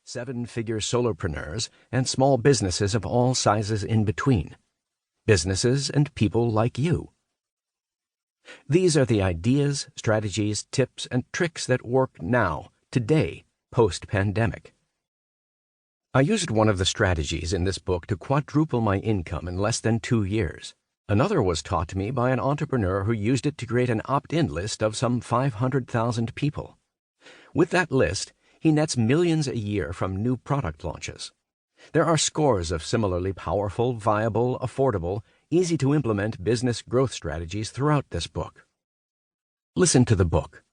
seven-figure solopreneurs, and small businesses of all sizes in between. Businesses and people like you. These are the ideas, strategies, tips, and tricks that work now, today, post-pandemic. I used one of the strategies in this book to quadruple my income in less than 2 years. Another was taught to me by an entrepreneur who used it to create an opt-in list of some 500,000 people. With that list, he nets millions a year from new product launches. There are scores of similarly powerful, viable, affordable, easy-to-implement business growth strategies throughout this book. Listen to the book.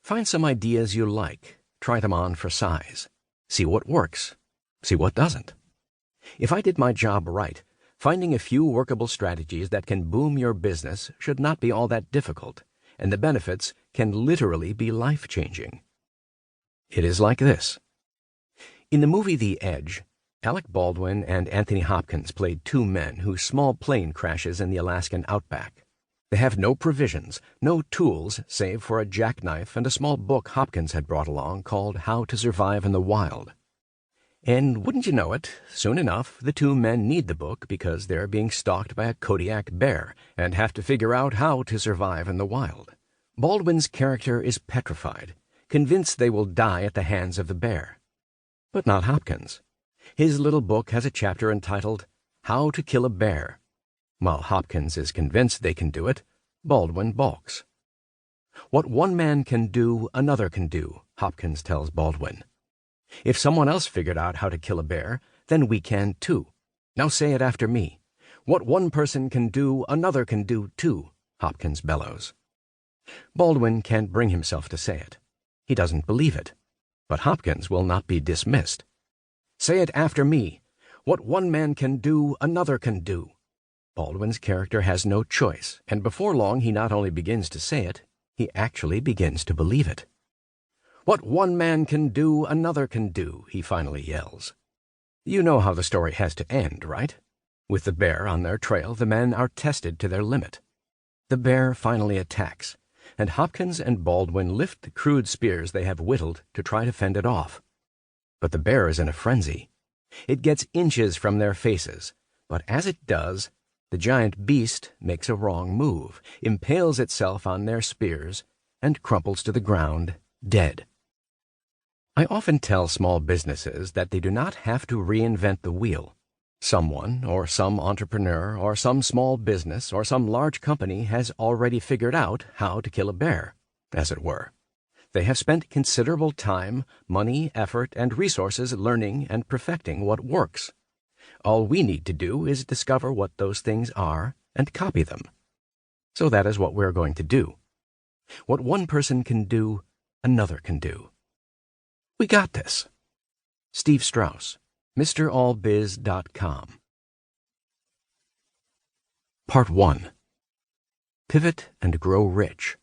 Find some ideas you like. Try them on for size. See what works. See what doesn't. If I did my job right, finding a few workable strategies that can boom your business should not be all that difficult, and the benefits can literally be life-changing. It is like this. In the movie The Edge, Alec Baldwin and Anthony Hopkins played two men whose small plane crashes in the Alaskan outback. They have no provisions, no tools save for a jackknife and a small book Hopkins had brought along called How to Survive in the Wild. And wouldn't you know it, soon enough, the two men need the book because they're being stalked by a Kodiak bear and have to figure out how to survive in the wild. Baldwin's character is petrified, convinced they will die at the hands of the bear. But not Hopkins. His little book has a chapter entitled How to Kill a Bear. While Hopkins is convinced they can do it, Baldwin balks. What one man can do, another can do, Hopkins tells Baldwin. If someone else figured out how to kill a bear, then we can too. Now say it after me. What one person can do, another can do too, Hopkins bellows. Baldwin can't bring himself to say it. He doesn't believe it. But Hopkins will not be dismissed. Say it after me. What one man can do, another can do. Baldwin's character has no choice, and before long he not only begins to say it, he actually begins to believe it. What one man can do, another can do, he finally yells. You know how the story has to end, right? With the bear on their trail, the men are tested to their limit. The bear finally attacks, and Hopkins and Baldwin lift the crude spears they have whittled to try to fend it off. But the bear is in a frenzy. It gets inches from their faces, but as it does, the giant beast makes a wrong move, impales itself on their spears, and crumples to the ground, dead. I often tell small businesses that they do not have to reinvent the wheel. Someone, or some entrepreneur, or some small business, or some large company has already figured out how to kill a bear, as it were. They have spent considerable time, money, effort, and resources learning and perfecting what works. All we need to do is discover what those things are and copy them. So that is what we're going to do. What one person can do, another can do. We got this. Steve Strauss, MrAllBiz.com. Part 1. Pivot and Grow Rich.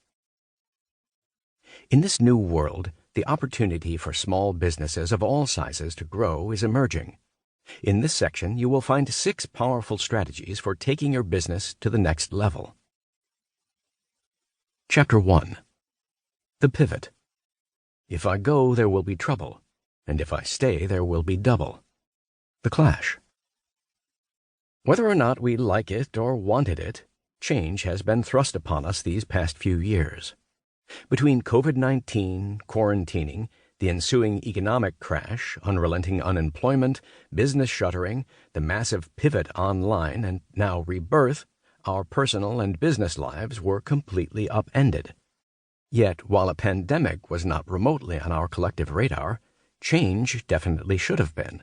In this new world, the opportunity for small businesses of all sizes to grow is emerging. In this section, you will find 6 powerful strategies for taking your business to the next level. Chapter 1. The Pivot. If I go, there will be trouble, and if I stay, there will be double. The Clash. Whether or not we like it or wanted it, change has been thrust upon us these past few years. Between COVID-19, quarantining, the ensuing economic crash, unrelenting unemployment, business shuttering, the massive pivot online, and now rebirth, our personal and business lives were completely upended. Yet, while a pandemic was not remotely on our collective radar, change definitely should have been.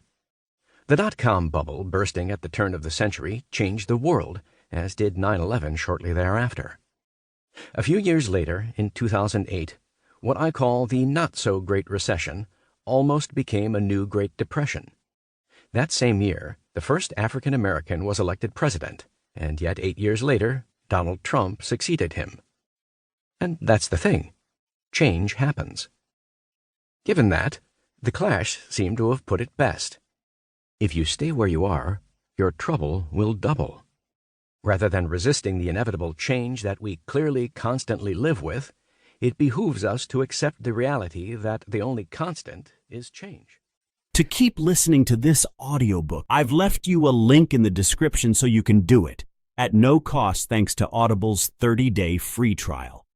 The dot-com bubble bursting at the turn of the century changed the world, as did 9/11 shortly thereafter. A few years later, in 2008, what I call the not-so-great recession almost became a new Great Depression. That same year, the first African American was elected president, and yet 8 years later, Donald Trump succeeded him. And that's the thing. Change happens. Given that, The Clash seemed to have put it best. If you stay where you are, your trouble will double. Rather than resisting the inevitable change that we clearly constantly live with, it behooves us to accept the reality that the only constant is change. To keep listening to this audiobook, I've left you a link in the description so you can do it, at no cost thanks to Audible's 30-day free trial.